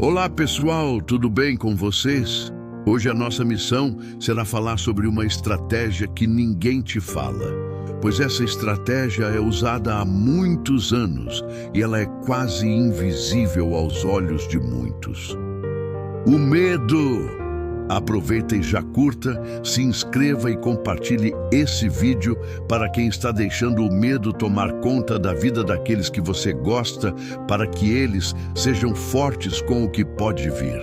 Olá pessoal, tudo bem com vocês? Hoje a nossa missão será falar sobre uma estratégia que ninguém te fala, pois essa estratégia é usada há muitos anos e ela é quase invisível aos olhos de muitos. O medo! Aproveita e já curta, se inscreva e compartilhe esse vídeo para quem está deixando o medo tomar conta da vida daqueles que você gosta, para que eles sejam fortes com o que pode vir.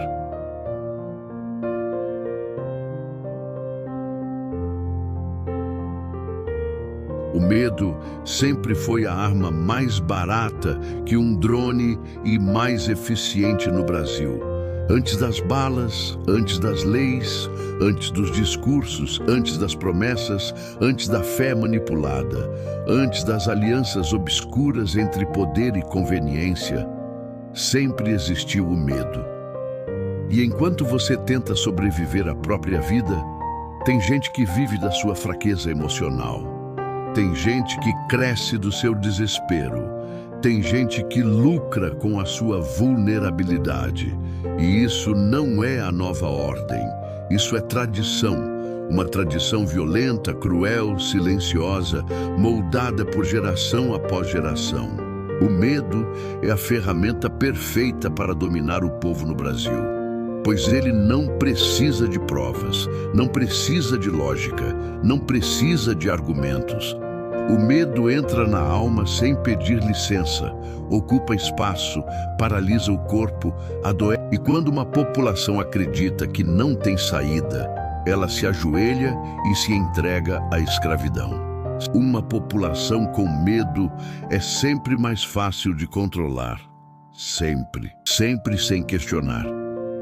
O medo sempre foi a arma mais barata que um drone e mais eficiente no Brasil. Antes das balas, antes das leis, antes dos discursos, antes das promessas, antes da fé manipulada, antes das alianças obscuras entre poder e conveniência, sempre existiu o medo. E enquanto você tenta sobreviver à própria vida, tem gente que vive da sua fraqueza emocional. Tem gente que cresce do seu desespero. Tem gente que lucra com a sua vulnerabilidade. E isso não é a nova ordem. Isso é tradição. Uma tradição violenta, cruel, silenciosa, moldada por geração após geração. O medo é a ferramenta perfeita para dominar o povo no Brasil. Pois ele não precisa de provas, não precisa de lógica, não precisa de argumentos. O medo entra na alma sem pedir licença, ocupa espaço, paralisa o corpo, adoece. E quando uma população acredita que não tem saída, ela se ajoelha e se entrega à escravidão. Uma população com medo é sempre mais fácil de controlar. Sempre, sempre sem questionar,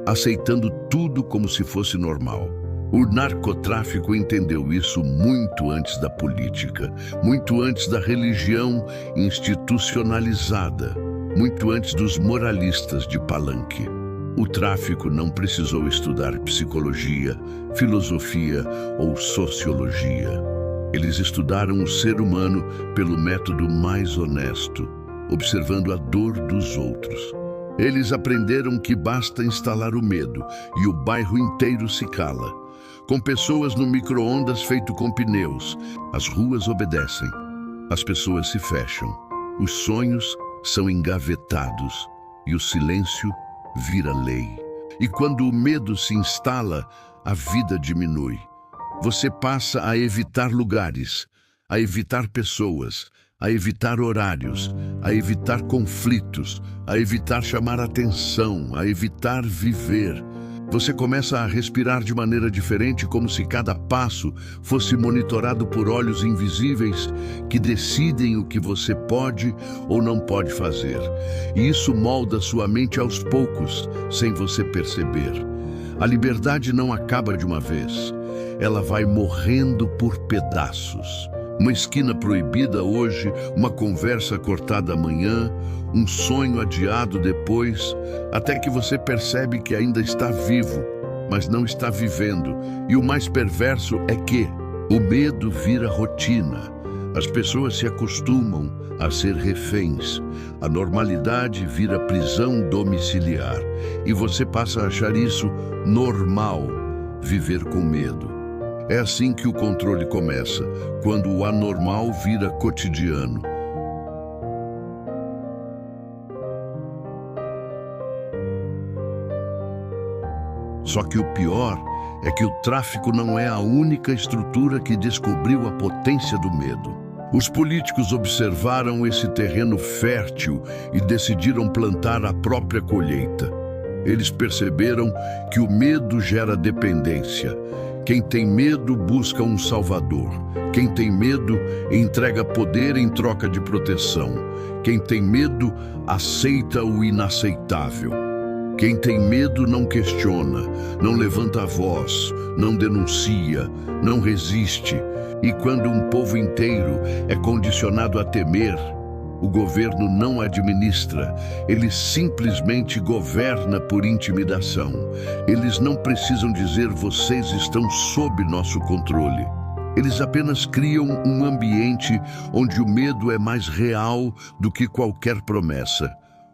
aceitando tudo como se fosse normal. O narcotráfico entendeu isso muito antes da política, muito antes da religião institucionalizada, muito antes dos moralistas de palanque. O tráfico não precisou estudar psicologia, filosofia ou sociologia. Eles estudaram o ser humano pelo método mais honesto, observando a dor dos outros. Eles aprenderam que basta instalar o medo e o bairro inteiro se cala. Com pessoas no micro-ondas feito com pneus, as ruas obedecem, as pessoas se fecham, os sonhos são engavetados e o silêncio vira lei. E quando o medo se instala, a vida diminui. Você passa a evitar lugares, a evitar pessoas, a evitar horários, a evitar conflitos, a evitar chamar atenção, a evitar viver. Você começa a respirar de maneira diferente, como se cada passo fosse monitorado por olhos invisíveis que decidem o que você pode ou não pode fazer. E isso molda sua mente aos poucos, sem você perceber. A liberdade não acaba de uma vez. Ela vai morrendo por pedaços. Uma esquina proibida hoje, uma conversa cortada amanhã, um sonho adiado depois, até que você percebe que ainda está vivo, mas não está vivendo. E o mais perverso é que o medo vira rotina. As pessoas se acostumam a ser reféns. A normalidade vira prisão domiciliar. E você passa a achar isso normal, viver com medo. É assim que o controle começa, quando o anormal vira cotidiano. Só que o pior é que o tráfico não é a única estrutura que descobriu a potência do medo. Os políticos observaram esse terreno fértil e decidiram plantar a própria colheita. Eles perceberam que o medo gera dependência. Quem tem medo busca um salvador. Quem tem medo entrega poder em troca de proteção. Quem tem medo aceita o inaceitável. Quem tem medo não questiona, não levanta a voz, não denuncia, não resiste. E quando um povo inteiro é condicionado a temer, o governo não administra, ele simplesmente governa por intimidação. Eles não precisam dizer vocês estão sob nosso controle. Eles apenas criam um ambiente onde o medo é mais real do que qualquer promessa.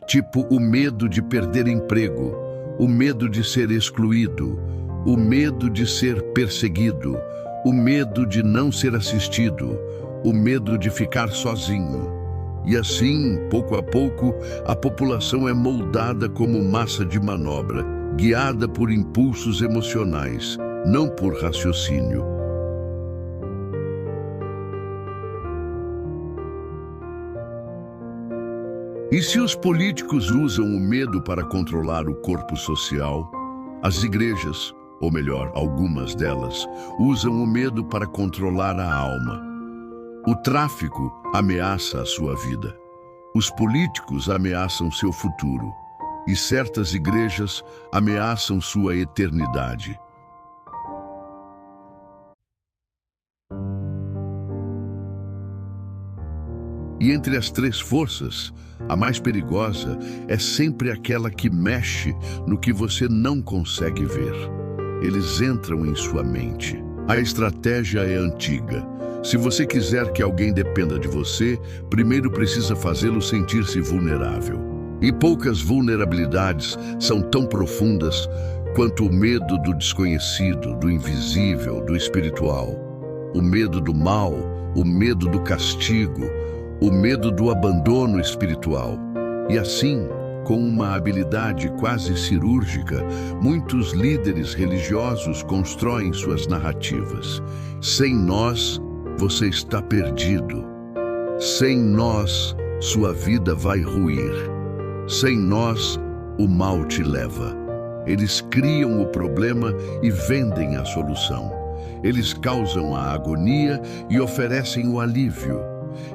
Tipo o medo de perder emprego, o medo de ser excluído, o medo de ser perseguido, o medo de não ser assistido, o medo de ficar sozinho. E assim, pouco a pouco, a população é moldada como massa de manobra, guiada por impulsos emocionais, não por raciocínio. E se os políticos usam o medo para controlar o corpo social, as igrejas, ou melhor, algumas delas, usam o medo para controlar a alma. O tráfico ameaça a sua vida. Os políticos ameaçam seu futuro. E certas igrejas ameaçam sua eternidade. E entre as três forças, a mais perigosa é sempre aquela que mexe no que você não consegue ver. Eles entram em sua mente. A estratégia é antiga. Se você quiser que alguém dependa de você, primeiro precisa fazê-lo sentir-se vulnerável. E poucas vulnerabilidades são tão profundas quanto o medo do desconhecido, do invisível, do espiritual. O medo do mal, o medo do castigo, o medo do abandono espiritual. E assim, com uma habilidade quase cirúrgica, muitos líderes religiosos constroem suas narrativas. Sem nós, você está perdido. Sem nós, sua vida vai ruir. Sem nós, o mal te leva. Eles criam o problema e vendem a solução. Eles causam a agonia e oferecem o alívio.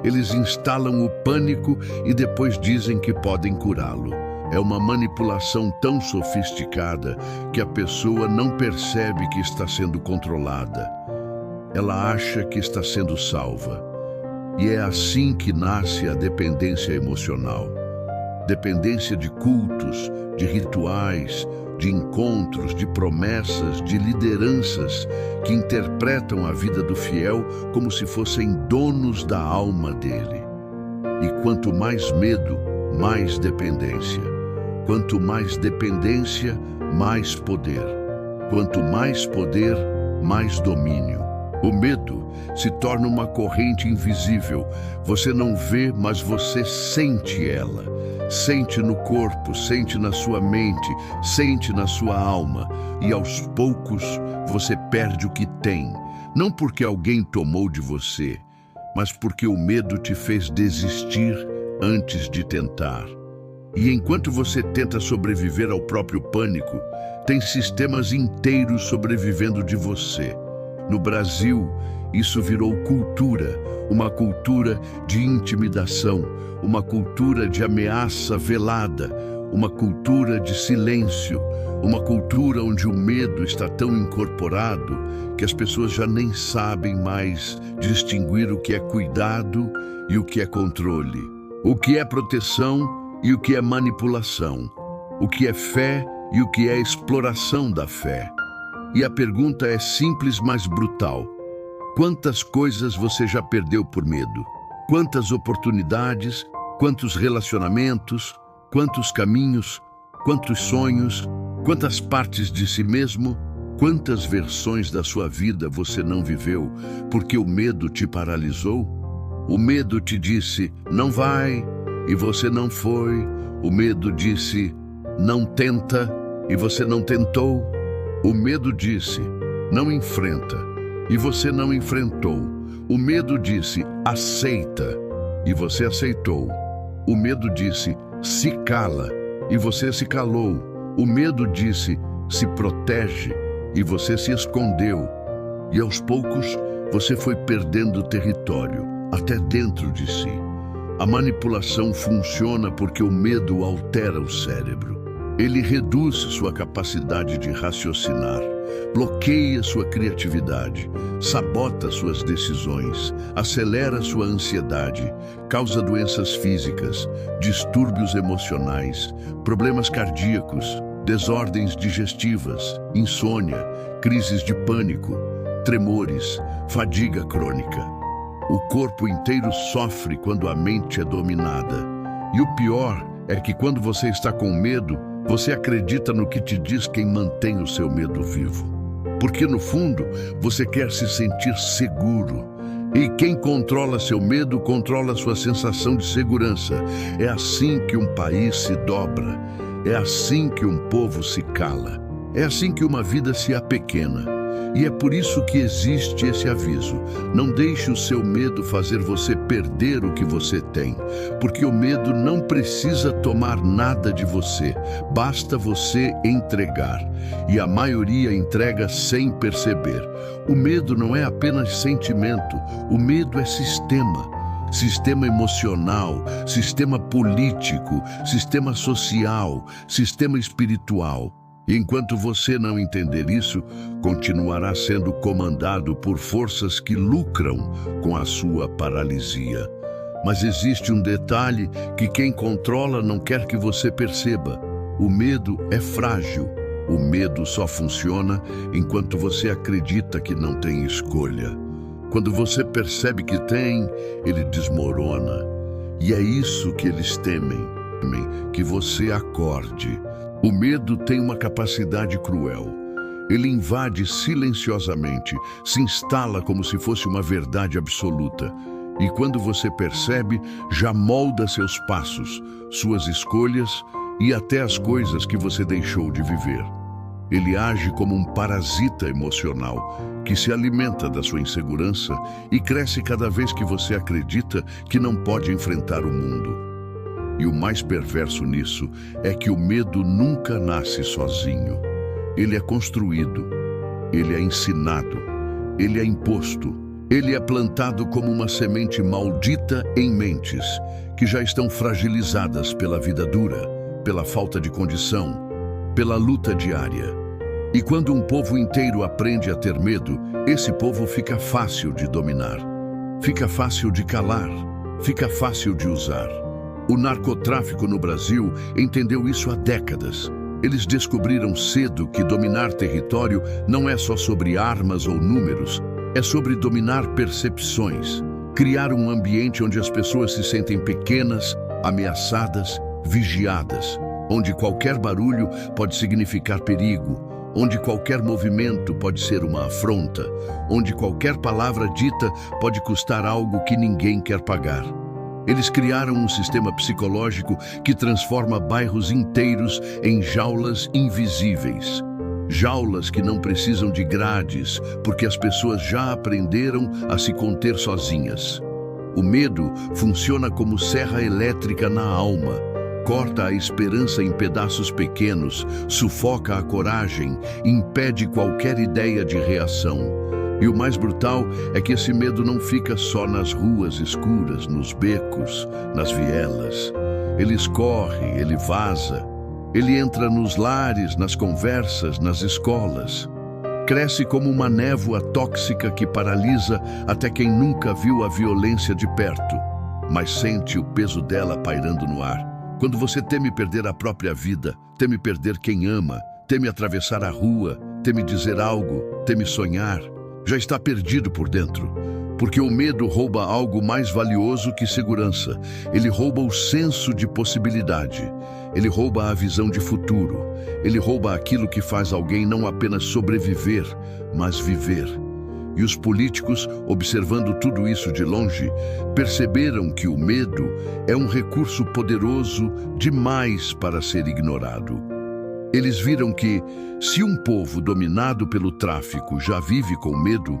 Eles instalam o pânico e depois dizem que podem curá-lo. É uma manipulação tão sofisticada que a pessoa não percebe que está sendo controlada. Ela acha que está sendo salva. E é assim que nasce a dependência emocional. Dependência de cultos, de rituais, de encontros, de promessas, de lideranças que interpretam a vida do fiel como se fossem donos da alma dele. E quanto mais medo, mais dependência. Quanto mais dependência, mais poder. Quanto mais poder, mais domínio. O medo se torna uma corrente invisível. Você não vê, mas você sente ela. Sente no corpo, sente na sua mente, sente na sua alma. E aos poucos você perde o que tem. Não porque alguém tomou de você, mas porque o medo te fez desistir antes de tentar. E enquanto você tenta sobreviver ao próprio pânico, tem sistemas inteiros sobrevivendo de você. No Brasil, isso virou cultura, uma cultura de intimidação, uma cultura de ameaça velada, uma cultura de silêncio, uma cultura onde o medo está tão incorporado que as pessoas já nem sabem mais distinguir o que é cuidado e o que é controle, o que é proteção e o que é manipulação, o que é fé e o que é exploração da fé. E a pergunta é simples, mas brutal. Quantas coisas você já perdeu por medo? Quantas oportunidades, quantos relacionamentos, quantos caminhos, quantos sonhos, quantas partes de si mesmo, quantas versões da sua vida você não viveu porque o medo te paralisou? O medo te disse, não vai, e você não foi. O medo disse, não tenta, e você não tentou. O medo disse, não enfrenta, e você não enfrentou. O medo disse, aceita, e você aceitou. O medo disse, se cala, e você se calou. O medo disse, se protege, e você se escondeu. E aos poucos, você foi perdendo território, até dentro de si. A manipulação funciona porque o medo altera o cérebro. Ele reduz sua capacidade de raciocinar, bloqueia sua criatividade, sabota suas decisões, acelera sua ansiedade, causa doenças físicas, distúrbios emocionais, problemas cardíacos, desordens digestivas, insônia, crises de pânico, tremores, fadiga crônica. O corpo inteiro sofre quando a mente é dominada. E o pior é que quando você está com medo, Você acredita no que te diz quem mantém o seu medo vivo. Porque, no fundo, você quer se sentir seguro. E quem controla seu medo, controla sua sensação de segurança. É assim que um país se dobra. É assim que um povo se cala. É assim que uma vida se apequena. E é por isso que existe esse aviso. Não deixe o seu medo fazer você perder o que você tem. Porque o medo não precisa tomar nada de você. Basta você entregar. E a maioria entrega sem perceber. O medo não é apenas sentimento. O medo é sistema. Sistema emocional, sistema político, sistema social, sistema espiritual. E enquanto você não entender isso, continuará sendo comandado por forças que lucram com a sua paralisia. Mas existe um detalhe que quem controla não quer que você perceba. O medo é frágil. O medo só funciona enquanto você acredita que não tem escolha. Quando você percebe que tem, ele desmorona. E é isso que eles temem, que você acorde. O medo tem uma capacidade cruel. Ele invade silenciosamente, se instala como se fosse uma verdade absoluta. E quando você percebe, já molda seus passos, suas escolhas e até as coisas que você deixou de viver. Ele age como um parasita emocional que se alimenta da sua insegurança e cresce cada vez que você acredita que não pode enfrentar o mundo. E o mais perverso nisso é que o medo nunca nasce sozinho. Ele é construído, ele é ensinado, ele é imposto, ele é plantado como uma semente maldita em mentes que já estão fragilizadas pela vida dura, pela falta de condição, pela luta diária. E quando um povo inteiro aprende a ter medo, esse povo fica fácil de dominar, fica fácil de calar, fica fácil de usar. O narcotráfico no Brasil entendeu isso há décadas. Eles descobriram cedo que dominar território não é só sobre armas ou números, é sobre dominar percepções, criar um ambiente onde as pessoas se sentem pequenas, ameaçadas, vigiadas, onde qualquer barulho pode significar perigo, onde qualquer movimento pode ser uma afronta, onde qualquer palavra dita pode custar algo que ninguém quer pagar. Eles criaram um sistema psicológico que transforma bairros inteiros em jaulas invisíveis. Jaulas que não precisam de grades, porque as pessoas já aprenderam a se conter sozinhas. O medo funciona como serra elétrica na alma. Corta a esperança em pedaços pequenos, sufoca a coragem, impede qualquer ideia de reação. E o mais brutal é que esse medo não fica só nas ruas escuras, nos becos, nas vielas. Ele escorre, ele vaza, ele entra nos lares, nas conversas, nas escolas. Cresce como uma névoa tóxica que paralisa até quem nunca viu a violência de perto, mas sente o peso dela pairando no ar. Quando você teme perder a própria vida, teme perder quem ama, teme atravessar a rua, teme dizer algo, teme sonhar, já está perdido por dentro, porque o medo rouba algo mais valioso que segurança. Ele rouba o senso de possibilidade, ele rouba a visão de futuro, ele rouba aquilo que faz alguém não apenas sobreviver, mas viver. E os políticos, observando tudo isso de longe, perceberam que o medo é um recurso poderoso demais para ser ignorado. Eles viram que, se um povo dominado pelo tráfico já vive com medo,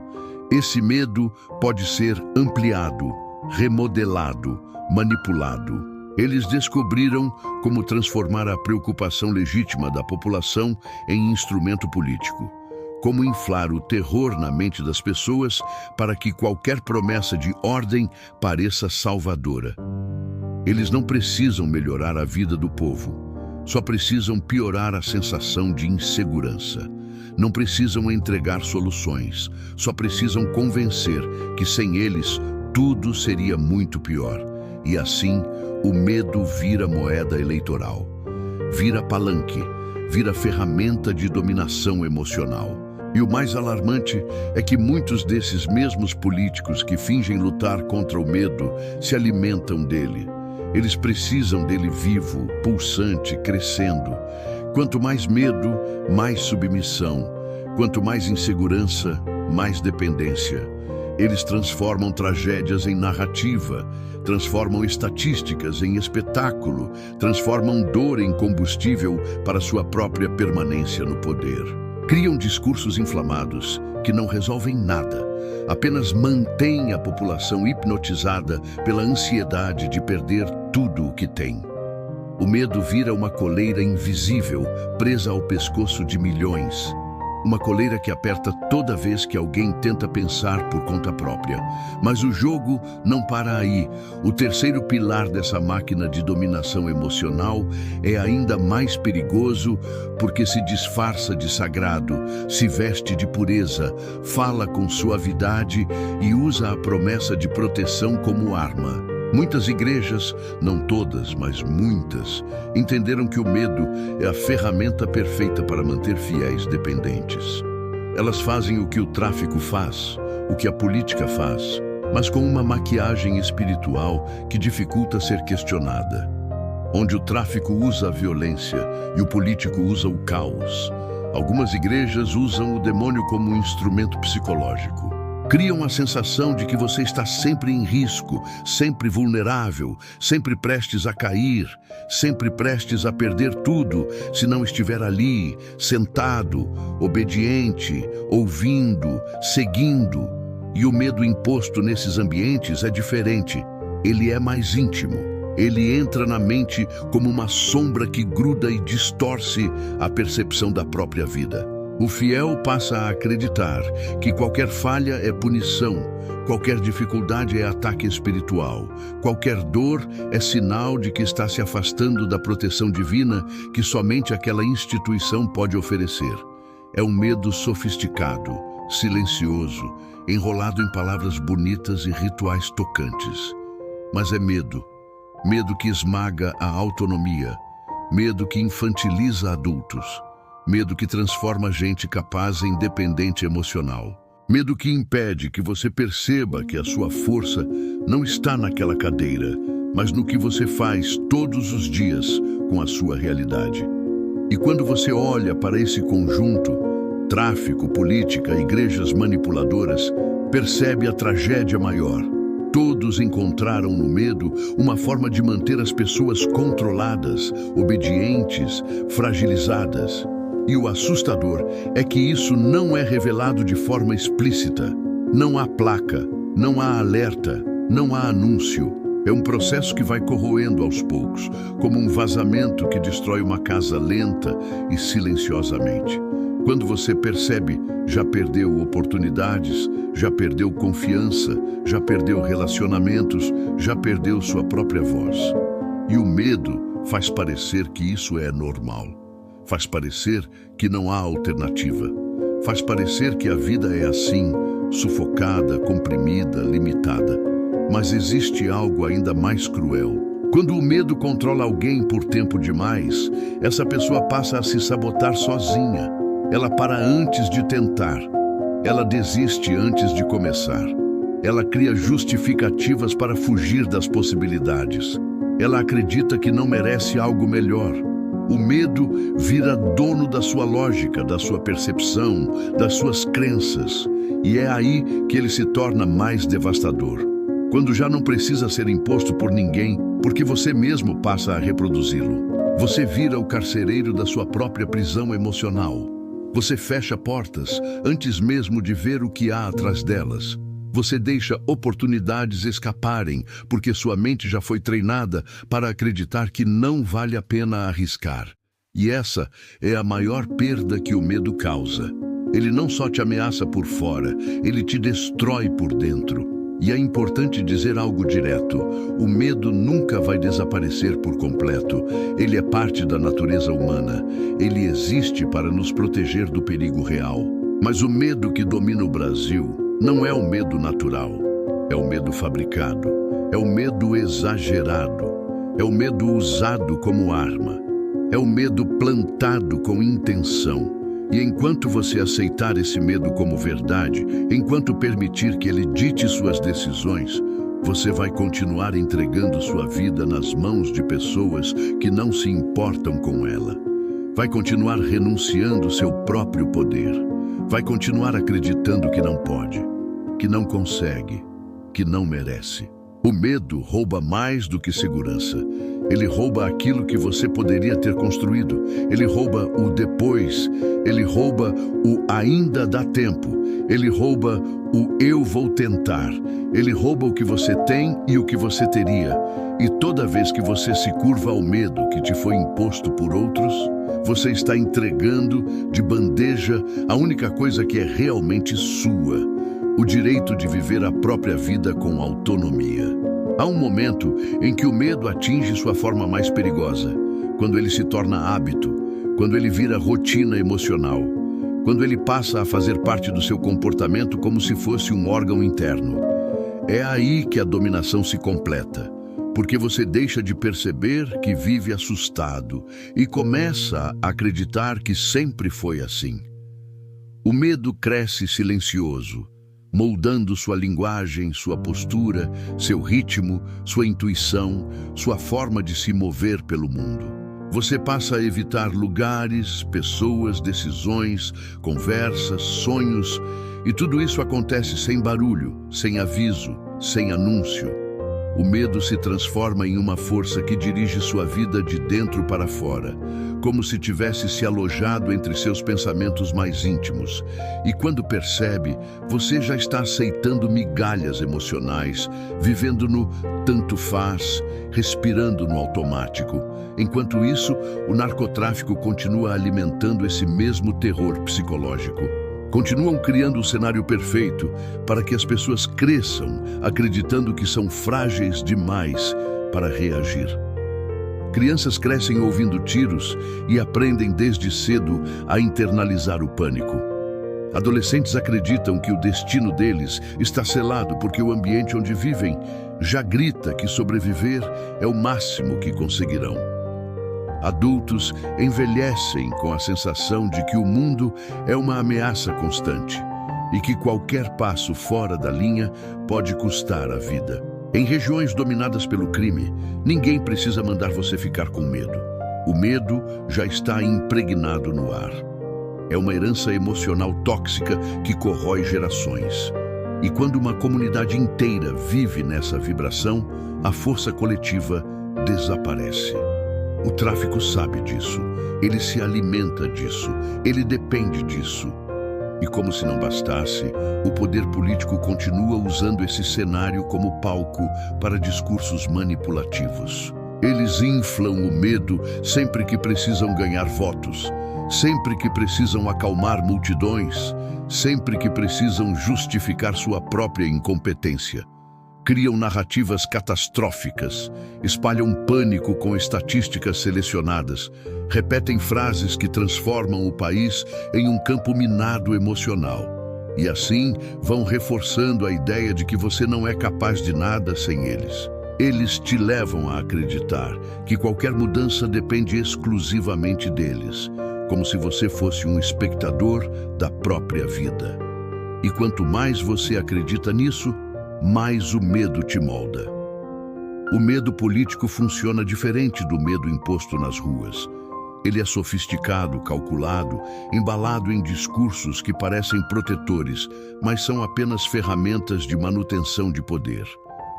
esse medo pode ser ampliado, remodelado, manipulado. Eles descobriram como transformar a preocupação legítima da população em instrumento político, como inflar o terror na mente das pessoas para que qualquer promessa de ordem pareça salvadora. Eles não precisam melhorar a vida do povo. Só precisam piorar a sensação de insegurança. Não precisam entregar soluções. Só precisam convencer que sem eles tudo seria muito pior. E assim, o medo vira moeda eleitoral. Vira palanque, vira ferramenta de dominação emocional. E o mais alarmante é que muitos desses mesmos políticos que fingem lutar contra o medo se alimentam dele. Eles precisam dele vivo, pulsante, crescendo. Quanto mais medo, mais submissão. Quanto mais insegurança, mais dependência. Eles transformam tragédias em narrativa, transformam estatísticas em espetáculo, transformam dor em combustível para sua própria permanência no poder. Criam discursos inflamados que não resolvem nada, apenas mantêm a população hipnotizada pela ansiedade de perder tudo o que tem. O medo vira uma coleira invisível, presa ao pescoço de milhões. Uma coleira que aperta toda vez que alguém tenta pensar por conta própria. Mas o jogo não para aí. O terceiro pilar dessa máquina de dominação emocional é ainda mais perigoso porque se disfarça de sagrado, se veste de pureza, fala com suavidade e usa a promessa de proteção como arma. Muitas igrejas, não todas, mas muitas, entenderam que o medo é a ferramenta perfeita para manter fiéis dependentes. Elas fazem o que o tráfico faz, o que a política faz, mas com uma maquiagem espiritual que dificulta ser questionada. Onde o tráfico usa a violência e o político usa o caos. Algumas igrejas usam o demônio como um instrumento psicológico. Criam a sensação de que você está sempre em risco, sempre vulnerável, sempre prestes a cair, sempre prestes a perder tudo se não estiver ali, sentado, obediente, ouvindo, seguindo. E o medo imposto nesses ambientes é diferente. Ele é mais íntimo. Ele entra na mente como uma sombra que gruda e distorce a percepção da própria vida. O fiel passa a acreditar que qualquer falha é punição, qualquer dificuldade é ataque espiritual, qualquer dor é sinal de que está se afastando da proteção divina que somente aquela instituição pode oferecer. É um medo sofisticado, silencioso, enrolado em palavras bonitas e rituais tocantes. Mas é medo. Medo que esmaga a autonomia, medo que infantiliza adultos. Medo que transforma gente capaz em dependente emocional. Medo que impede que você perceba que a sua força não está naquela cadeira, mas no que você faz todos os dias com a sua realidade. E quando você olha para esse conjunto, tráfico, política, igrejas manipuladoras, percebe a tragédia maior. Todos encontraram no medo uma forma de manter as pessoas controladas, obedientes, fragilizadas. E o assustador é que isso não é revelado de forma explícita. Não há placa, não há alerta, não há anúncio. É um processo que vai corroendo aos poucos, como um vazamento que destrói uma casa lenta e silenciosamente. Quando você percebe, já perdeu oportunidades, já perdeu confiança, já perdeu relacionamentos, já perdeu sua própria voz. E o medo faz parecer que isso é normal. Faz parecer que não há alternativa. Faz parecer que a vida é assim, sufocada, comprimida, limitada. Mas existe algo ainda mais cruel. Quando o medo controla alguém por tempo demais, essa pessoa passa a se sabotar sozinha. Ela para antes de tentar. Ela desiste antes de começar. Ela cria justificativas para fugir das possibilidades. Ela acredita que não merece algo melhor. O medo vira dono da sua lógica, da sua percepção, das suas crenças. E é aí que ele se torna mais devastador. Quando já não precisa ser imposto por ninguém, porque você mesmo passa a reproduzi-lo. Você vira o carcereiro da sua própria prisão emocional. Você fecha portas antes mesmo de ver o que há atrás delas. Você deixa oportunidades escaparem, porque sua mente já foi treinada para acreditar que não vale a pena arriscar. E essa é a maior perda que o medo causa. Ele não só te ameaça por fora, ele te destrói por dentro. E é importante dizer algo direto: o medo nunca vai desaparecer por completo. Ele é parte da natureza humana. Ele existe para nos proteger do perigo real. Mas o medo que domina o Brasil não é o medo natural, é o medo fabricado, é o medo exagerado, é o medo usado como arma, é o medo plantado com intenção. E enquanto você aceitar esse medo como verdade, enquanto permitir que ele dite suas decisões, você vai continuar entregando sua vida nas mãos de pessoas que não se importam com ela. Vai continuar renunciando seu próprio poder. Vai continuar acreditando que não pode, que não consegue, que não merece. O medo rouba mais do que segurança. Ele rouba aquilo que você poderia ter construído. Ele rouba o depois. Ele rouba o ainda dá tempo. Ele rouba o eu vou tentar. Ele rouba o que você tem e o que você teria. E toda vez que você se curva ao medo que te foi imposto por outros, você está entregando de bandeja a única coisa que é realmente sua: o direito de viver a própria vida com autonomia. Há um momento em que o medo atinge sua forma mais perigosa, quando ele se torna hábito, quando ele vira rotina emocional, quando ele passa a fazer parte do seu comportamento como se fosse um órgão interno. É aí que a dominação se completa, porque você deixa de perceber que vive assustado e começa a acreditar que sempre foi assim. O medo cresce silencioso, moldando sua linguagem, sua postura, seu ritmo, sua intuição, sua forma de se mover pelo mundo. Você passa a evitar lugares, pessoas, decisões, conversas, sonhos, e tudo isso acontece sem barulho, sem aviso, sem anúncio. O medo se transforma em uma força que dirige sua vida de dentro para fora, como se tivesse se alojado entre seus pensamentos mais íntimos. E quando percebe, você já está aceitando migalhas emocionais, vivendo no tanto faz, respirando no automático. Enquanto isso, o narcotráfico continua alimentando esse mesmo terror psicológico. Continuam criando o cenário perfeito para que as pessoas cresçam acreditando que são frágeis demais para reagir. Crianças crescem ouvindo tiros e aprendem desde cedo a internalizar o pânico. Adolescentes acreditam que o destino deles está selado porque o ambiente onde vivem já grita que sobreviver é o máximo que conseguirão. Adultos envelhecem com a sensação de que o mundo é uma ameaça constante e que qualquer passo fora da linha pode custar a vida. Em regiões dominadas pelo crime, ninguém precisa mandar você ficar com medo. O medo já está impregnado no ar. É uma herança emocional tóxica que corrói gerações. E quando uma comunidade inteira vive nessa vibração, a força coletiva desaparece. O tráfico sabe disso, ele se alimenta disso, ele depende disso. E como se não bastasse, o poder político continua usando esse cenário como palco para discursos manipulativos. Eles inflam o medo sempre que precisam ganhar votos, sempre que precisam acalmar multidões, sempre que precisam justificar sua própria incompetência. Criam narrativas catastróficas, espalham pânico com estatísticas selecionadas, repetem frases que transformam o país em um campo minado emocional. E assim vão reforçando a ideia de que você não é capaz de nada sem eles. Eles te levam a acreditar que qualquer mudança depende exclusivamente deles, como se você fosse um espectador da própria vida. E quanto mais você acredita nisso, mais o medo te molda. O medo político funciona diferente do medo imposto nas ruas. Ele é sofisticado, calculado, embalado em discursos que parecem protetores, mas são apenas ferramentas de manutenção de poder.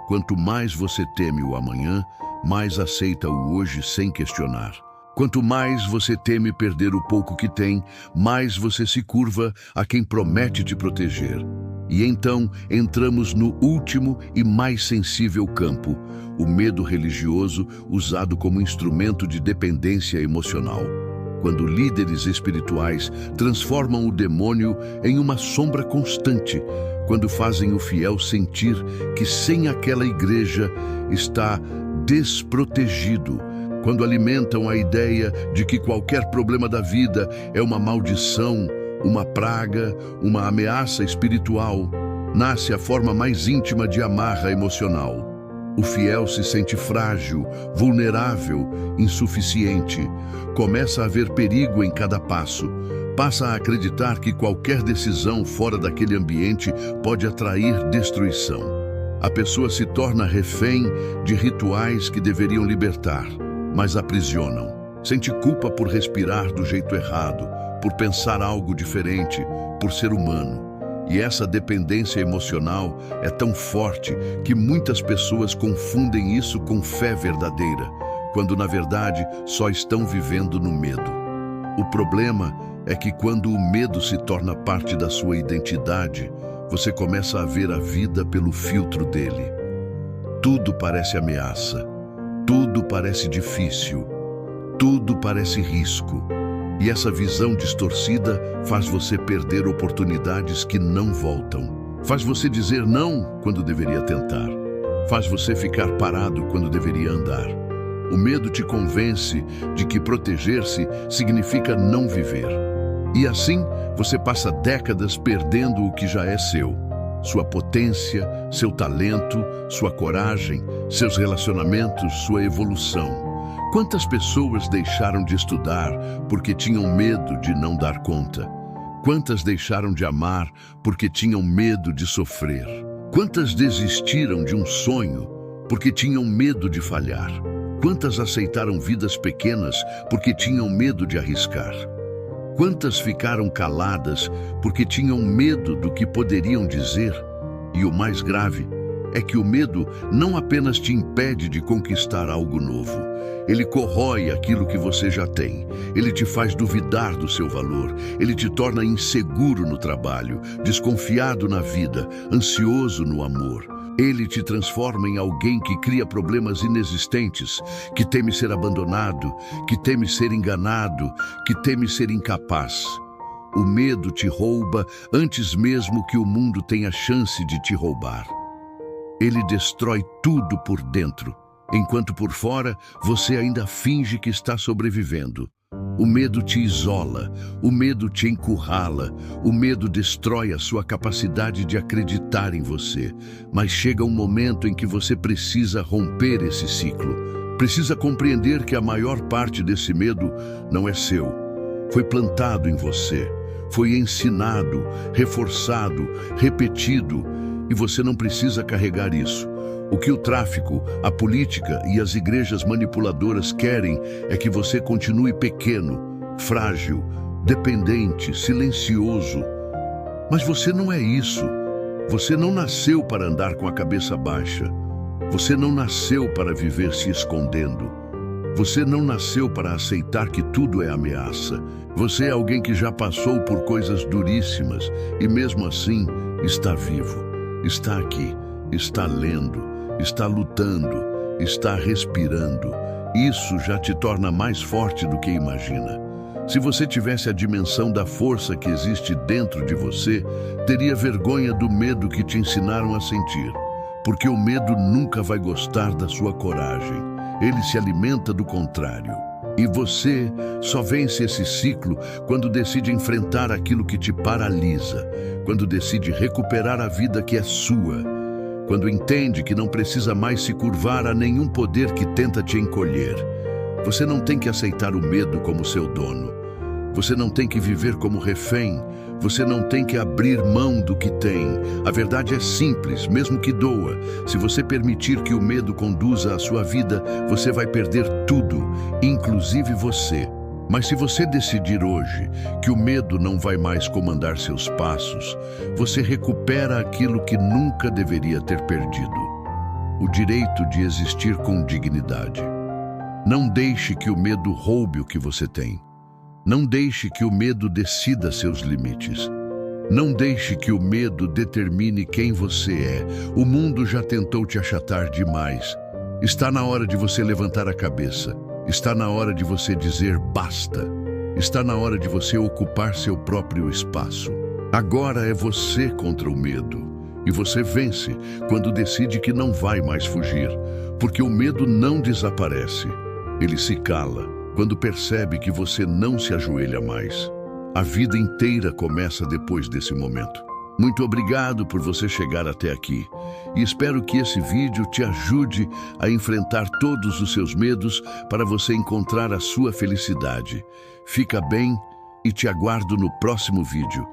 Quanto mais você teme o amanhã, mais aceita o hoje sem questionar. Quanto mais você teme perder o pouco que tem, mais você se curva a quem promete te proteger. E então entramos no último e mais sensível campo, o medo religioso usado como instrumento de dependência emocional. Quando líderes espirituais transformam o demônio em uma sombra constante, quando fazem o fiel sentir que sem aquela igreja está desprotegido, quando alimentam a ideia de que qualquer problema da vida é uma maldição, uma praga, uma ameaça espiritual, nasce a forma mais íntima de amarra emocional. O fiel se sente frágil, vulnerável, insuficiente. Começa a ver perigo em cada passo. Passa a acreditar que qualquer decisão fora daquele ambiente pode atrair destruição. A pessoa se torna refém de rituais que deveriam libertar, mas aprisionam. Sente culpa por respirar do jeito errado, por pensar algo diferente, por ser humano. E essa dependência emocional é tão forte que muitas pessoas confundem isso com fé verdadeira, quando na verdade só estão vivendo no medo. O problema é que quando o medo se torna parte da sua identidade, você começa a ver a vida pelo filtro dele. Tudo parece ameaça, tudo parece difícil, tudo parece risco. E essa visão distorcida faz você perder oportunidades que não voltam. Faz você dizer não quando deveria tentar. Faz você ficar parado quando deveria andar. O medo te convence de que proteger-se significa não viver. E assim, você passa décadas perdendo o que já é seu. Sua potência, seu talento, sua coragem, seus relacionamentos, sua evolução. Quantas pessoas deixaram de estudar porque tinham medo de não dar conta? Quantas deixaram de amar porque tinham medo de sofrer? Quantas desistiram de um sonho porque tinham medo de falhar? Quantas aceitaram vidas pequenas porque tinham medo de arriscar? Quantas ficaram caladas porque tinham medo do que poderiam dizer? E o mais grave é que o medo não apenas te impede de conquistar algo novo, ele corrói aquilo que você já tem, ele te faz duvidar do seu valor, ele te torna inseguro no trabalho, desconfiado na vida, ansioso no amor. Ele te transforma em alguém que cria problemas inexistentes, que teme ser abandonado, que teme ser enganado, que teme ser incapaz. O medo te rouba antes mesmo que o mundo tenha chance de te roubar. Ele destrói tudo por dentro, enquanto por fora você ainda finge que está sobrevivendo. O medo te isola, o medo te encurrala, o medo destrói a sua capacidade de acreditar em você. Mas chega um momento em que você precisa romper esse ciclo. Precisa compreender que a maior parte desse medo não é seu. Foi plantado em você, foi ensinado, reforçado, repetido, e você não precisa carregar isso. O que o tráfico, a política e as igrejas manipuladoras querem é que você continue pequeno, frágil, dependente, silencioso. Mas você não é isso. Você não nasceu para andar com a cabeça baixa. Você não nasceu para viver se escondendo. Você não nasceu para aceitar que tudo é ameaça. Você é alguém que já passou por coisas duríssimas e mesmo assim está vivo, está aqui, está lendo, está lutando, está respirando. Isso já te torna mais forte do que imagina. Se você tivesse a dimensão da força que existe dentro de você, teria vergonha do medo que te ensinaram a sentir. Porque o medo nunca vai gostar da sua coragem. Ele se alimenta do contrário. E você só vence esse ciclo quando decide enfrentar aquilo que te paralisa, quando decide recuperar a vida que é sua, quando entende que não precisa mais se curvar a nenhum poder que tenta te encolher. Você não tem que aceitar o medo como seu dono. Você não tem que viver como refém. Você não tem que abrir mão do que tem. A verdade é simples, mesmo que doa. Se você permitir que o medo conduza a sua vida, você vai perder tudo, inclusive você. Mas se você decidir hoje que o medo não vai mais comandar seus passos, você recupera aquilo que nunca deveria ter perdido: o direito de existir com dignidade. Não deixe que o medo roube o que você tem. Não deixe que o medo decida seus limites. Não deixe que o medo determine quem você é. O mundo já tentou te achatar demais. Está na hora de você levantar a cabeça. Está na hora de você dizer basta. Está na hora de você ocupar seu próprio espaço. Agora é você contra o medo. E você vence quando decide que não vai mais fugir. Porque o medo não desaparece. Ele se cala quando percebe que você não se ajoelha mais. A vida inteira começa depois desse momento. Muito obrigado por você chegar até aqui. E espero que esse vídeo te ajude a enfrentar todos os seus medos para você encontrar a sua felicidade. Fica bem e te aguardo no próximo vídeo.